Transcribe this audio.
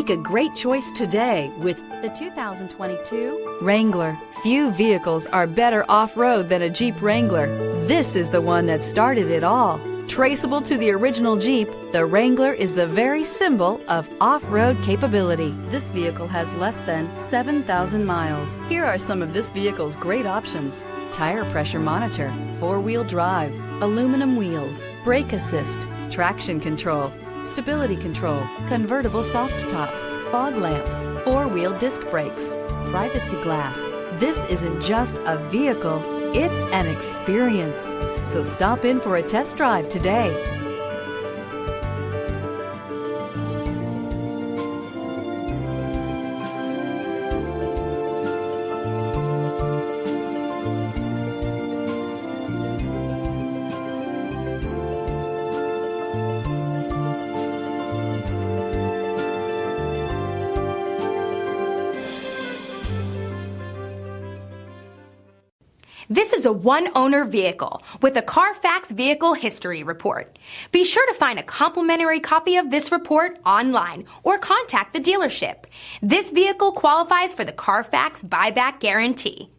Make a great choice today with the 2022 Wrangler. Few vehicles are better off-road than a Jeep Wrangler. This is the one that started it all. Traceable to the original Jeep, the Wrangler is the very symbol of off-road capability. This vehicle has less than 7,000 miles. Here are some of this vehicle's great options: tire pressure monitor, four-wheel drive, aluminum wheels, brake assist, traction control, stability control, convertible soft top, fog lamps, four-wheel disc brakes, privacy glass. This isn't just a vehicle, it's an experience. So stop in for a test drive today. This is a one-owner vehicle with a Carfax Vehicle History Report. Be sure to find a complimentary copy of this report online or contact the dealership. This vehicle qualifies for the Carfax Buyback Guarantee.